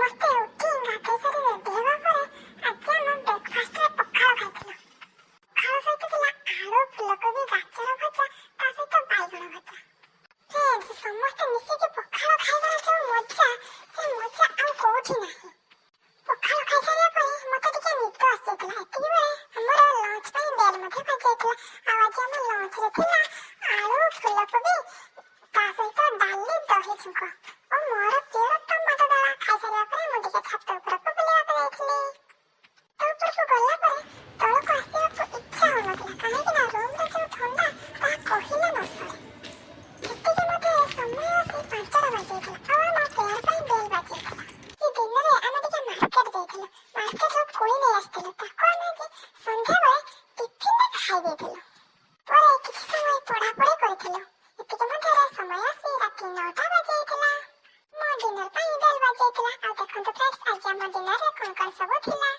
ସମସ୍ତେ ଉଠି ଗାଧୋଇ ସାରି ରେଡି ହେବା ପରେ ଆଜି ଆମ ବ୍ରେକଫାଷ୍ଟରେ ପଖାଳ ଖାଇଥିଲୁ। ପଖାଳ ସହିତ ଥିଲା ଆଳୁ, ଫୁଲକୋବି, ଗାଜର ଭଜା, ତା ସହିତ ବାଇଗଣ ଭଜା। ଫ୍ରେଣ୍ଡସ୍, ସମସ୍ତେ ମିଶିକି ପଖାଳ ଖାଇବାର ଯୋଉ ମଜା, ସେ ମଜା ଆଉ କୋଉଠି ନାହିଁ। ପଖାଳ ଖାଇସାରିବା ପରେ ମତେ ଟିକେ ନିଦ ଆସିଯାଇଥିଲା। ଏତିକିବେଳେ ଆମର ଲଞ୍ଚ ପାଇଁ ବେଲ୍ ମଧ୍ୟ ବାଜିଯାଇଥିଲା। ଆଉ ଆଜି ଆମ ଲଞ୍ଚରେ ଥିଲା ଆଳୁ, ଫୁଲକୋବି, ତା ସହିତ ଡାଲି, ଦହି ଛୁଙ୍କ ଓ ମୋର ପ୍ରିୟ ଟମାଟୋ ଦଳା। ଖାଇସାରିବା ପରେ ମୁଁ ଟିକେ ଛାତ ଉପରକୁ ବୁଲିବାକୁ ଯାଇଥିଲି। ଛାତ ଉପରକୁ ଗଲା ପରେ ତଳକୁ ଆସିବାକୁ ଇଚ୍ଛା ହଉନଥିଲା, କାହିଁକି ନା ରୁମରେ ଯୋଉ ଥଣ୍ଡା ତାହା କହିଲେ ନ ସରେ। ସେତିକି ମଧ୍ୟରେ ସମୟ ଆସି 5ଟା ବାଜିଯାଇଥିଲା ଆଉ ଆମ ପ୍ରେୟାର ପାଇଁ ବେଲ୍ ବାଜିଯାଇଥିଲା। ଆଜି ଦିନରେ ଆମେ ଟିକେ ମାର୍କେଟ ଯାଇଥିଲୁ। ମାର୍କେଟରୁ କୋଳି ନେଇ ଆସିଥିଲୁ। ତାକୁ ଆମେ ଆଜି ସନ୍ଧ୍ୟାବେଳେ ଟିଫିନରେ ଖାଇ ଦେଇଥିଲୁ। ପରେ କିଛି ସମୟ ପଢାପଢି କରିଥିଲୁ। ଏତିକି ମଧ୍ୟରେ ସମୟ ଆସି ରାତି 9ଟା ବାଜିଯାଇଥିଲା। ମୋ ଡିନର ପାଇଁ ବେଲ୍ ବାଜିଯାଇଥିଲା। ଆଉ ଦେଖନ୍ତୁ ଫ୍ରେଣ୍ଡସ୍, ଆଜି ଆମ ଡିନରରେ କଣ କଣ ସବୁ ଥିଲା।